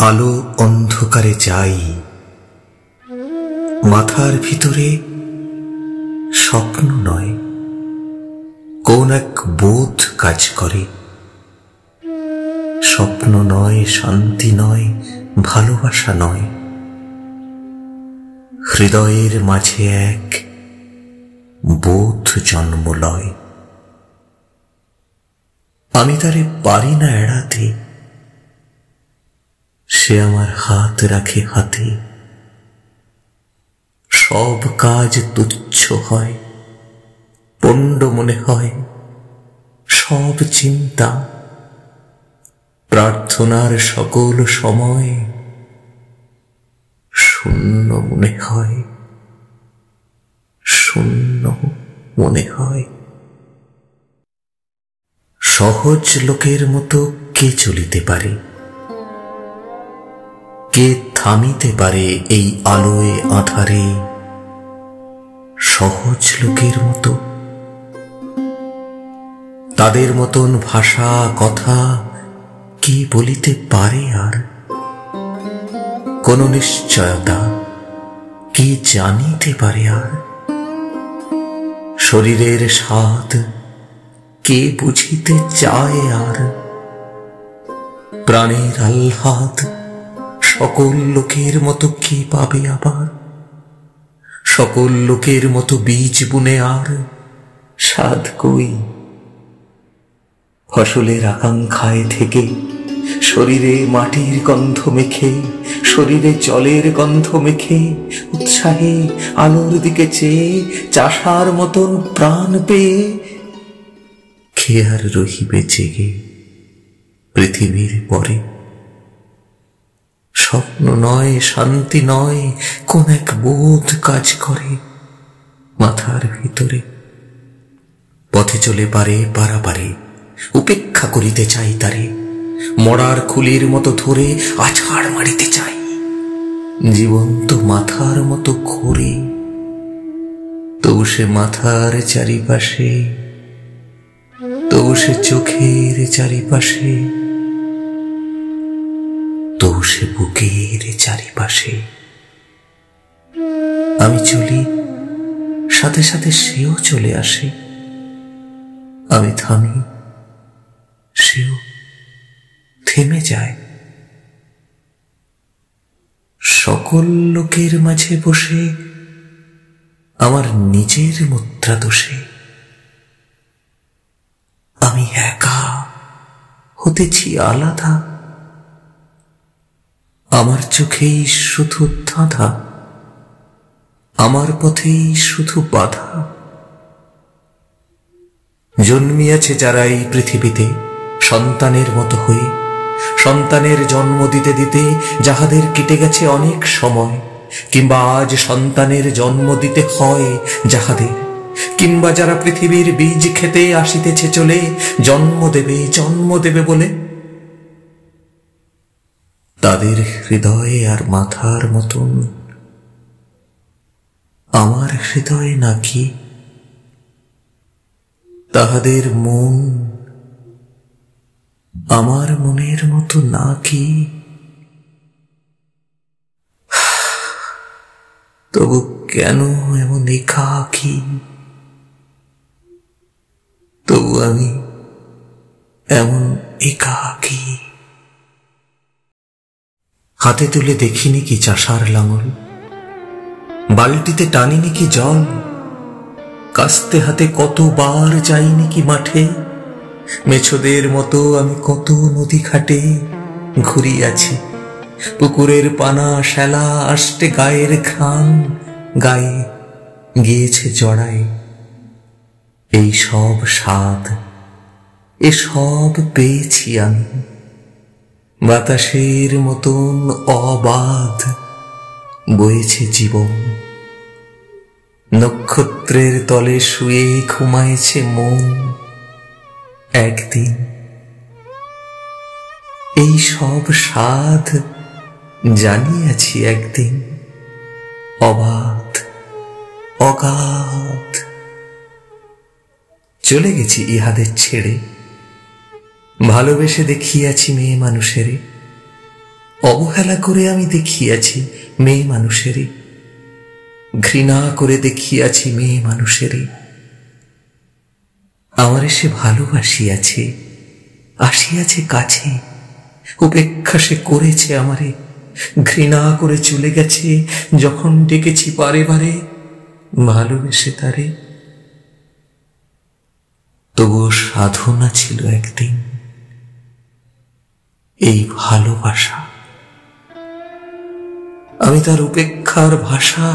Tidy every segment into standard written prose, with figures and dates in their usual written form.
আলো অন্ধকারে যাই, মাথার ভিতরে স্বপ্ন নয়, কোন এক বোধ কাজ করে। স্বপ্ন নয়, শান্তি নয়, ভালোবাসা নয়, হৃদয়ের মাঝে এক বোধ জন্ম লয়। আমি তারে পারি না এড়াতে, সে আমার হাত রাখে হাতে। সব কাজ তুচ্ছ হয়, পণ্ড মনে হয়, সব চিন্তা প্রার্থনার সকল সময় শূন্য মনে হয়, শূন্য মনে হয়। সহজ লোকের মতো কে চলিতে পারে, কে থামিতে পারে এই আলোয় আঁধারে? সহজ লোকের মতো, তাদের মতন ভাষা কথা কি বলিতে পারে? আর কোন নিশ্চয়তা কি জানিতে পারে? আর শরীরের স্বাদ কে বুঝিতে চায়? আর প্রাণের আহ্লাদ সকল লোকের মতো কে পাবে? আবার সকল লোকের মতো বীজ বুনে আর স্বাদ কই? ফসলের আকাঙ্ক্ষায় থেকে শরীরে মাটির গন্ধ মেখে, শরীরে জলের গন্ধ মেখে, উৎসাহে আলোর দিকে চেয়ে চাষার মতন প্রাণ পেয়ে কে আর রহিবে জেগে পৃথিবীর পরে? স্বপ্ন নয়, শান্তি নয়, কোন এক বোধ কাজ করে মাথার ভিতরে। পথে চলে পারে পারাপারে, উপেক্ষা করিতে চাই তারে, মরার খুলির মতো ধরে আছাড় মারিতে চাই। জীবন্ত মাথার মতো ঘোরে, তবু সে মাথার চারিপাশে, তবু সে চোখের চারিপাশে, তবু সে বুকের চারিপাশে। আমি চলি, সাথে সাথে সেও চলে আসে। আমি থামি, সেও থেমে যায়। সকল লোকের মাঝে বসে আমার নিজের মুদ্রা দোষে আমি একা হতেছি আলাদা। আমার চোখেই শুধু ধাঁধা, আমার পথেই শুধু বাধা। জন্মিয়াছে যারা এই পৃথিবীতে সন্তানের মতো হয়ে, সন্তানের জন্ম দিতে দিতে যাহাদের কেটে গেছে অনেক সময়, কিংবা আজ সন্তানের জন্ম দিতে হয় যাহাদের, কিংবা যারা পৃথিবীর বীজ খেতে আসিতেছে চলে, জন্ম দেবে বলে, তাদের হৃদয়ে আর মাথার মতন আমার হৃদয়ে নাকি? তাহাদের মন আমার মনের মতো নাকি? তবু কেন এমন একাকী? তবু আমি এমন একাকী। হাতে তুলে দেখিনি কি চাষার লাঙল, বালতিতে টানিনি কি জল, কাস্তে হাতে কতবার যাইনি কি মাঠে? মেছোদের মতো আমি কত নদী ঘাটে ঘুরিয়াছি, পুকুরের পানা শ্যালা আষ্টে গায়ের ঘ্রাণ গায়ে গিয়েছে জড়ায়। এই সব স্বাদ এসব পেয়েছি আমি, বাতাসের মতন অবাধ বয়েছে জীবন। নক্ষত্রের তলে শুয়ে ঘুমায়েছে মন একদিন। এই সব স্বাদ জানিয়াছি একদিন, অবাধ অগাধ। চলে গেছি ইহাদের ছেড়ে, ভালোবেসে দেখিয়াছি মেয়ে মানুষেরে, অবহেলা করে আমি দেখিয়াছি মেয়ে মানুষেরই, ঘৃণা করে দেখিয়াছি মেয়ে মানুষেরই। আমারে সে ভালোবাসিয়াছে, আসিয়াছে কাছে, উপেক্ষা সে করেছে আমারে, ঘৃণা করে চলে গেছে যখন ডেকেছি বারে বারে ভালোবেসে তারে। তবুও সাধনা ছিল একদিন এই ভালোবাসা। আমি তার উপেক্ষার ভাষা,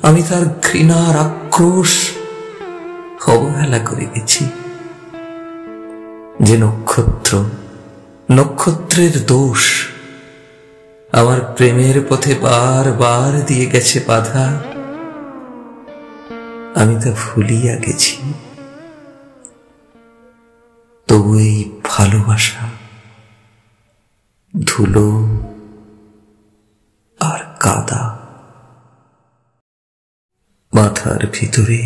আমি তার ঘৃণার আক্রোশ অবহেলা করে গেছি। যে নক্ষত্র, নক্ষত্রের দোষ আমার প্রেমের পথে বার বার দিয়ে গেছে বাধা, আমি তা ভুলিয়া গেছি। তবু এই ভালোবাসা ধুলো আর কাদা। মাথার ভিতরে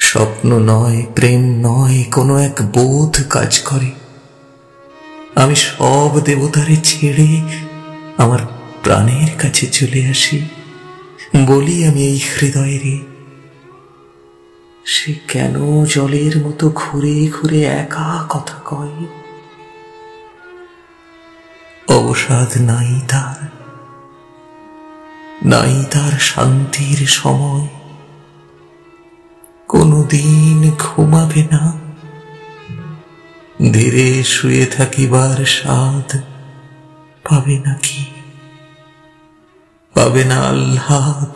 স্বপ্ন নয়, প্রেম নয়, কোনো এক বোধ কাজ করে। আমি সব দেবতারে ছেড়ে আমার প্রাণের কাছে চলে আসি, বলি আমি এই হৃদয়েরে, সে কেন জলের মতো ঘুরে ঘুরে একা কথা কয়। অবসাদ নাই তার, নাই তার শান্তির সময়, কোনদিন ঘুমাবে না, ধীরে শুয়ে থাকিবার স্বাদ পাবে নাকি, পাবে না আহ্লাদ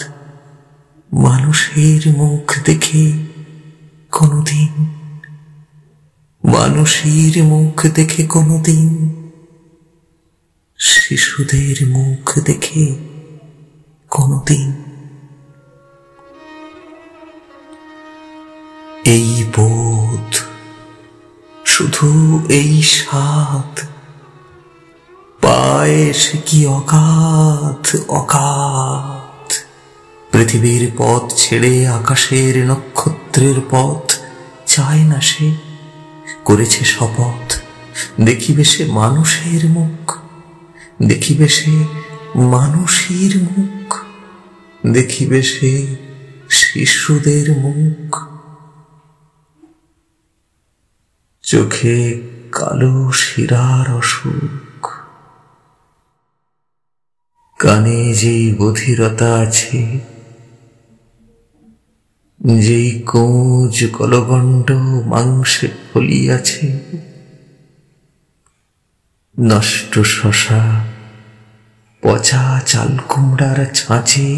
মানুষের মুখ দেখে কোনদিন, মানুষের মুখ দেখে কোনদিন, শিশুদের মুখ দেখে কোনদিন। এই বোধ, শুধু এই স্বাদ পায় সে কি অগাধ অগাধ। পৃথিবীর পথ ছেড়ে আকাশের নক্ষত্রের পথ চায় না সে, করেছে শপথ দেখিবে সে মানুষের মুখ, দেখিবে সে মানুষের মুখ, দেখিবে সে শিশুদের মুখ। চোখে কালো শিরার অসুখ, কানে যেই বধিরতা আছে, যেই কোঁজ কলগণ্ড মাংসে ফলিয়াছে, নষ্ট শশা পচা চাল কুমড়ার ছাঁচে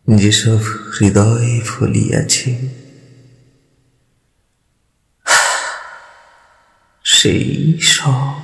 যেসব হৃদয় ফলিয়াছে, সেই সব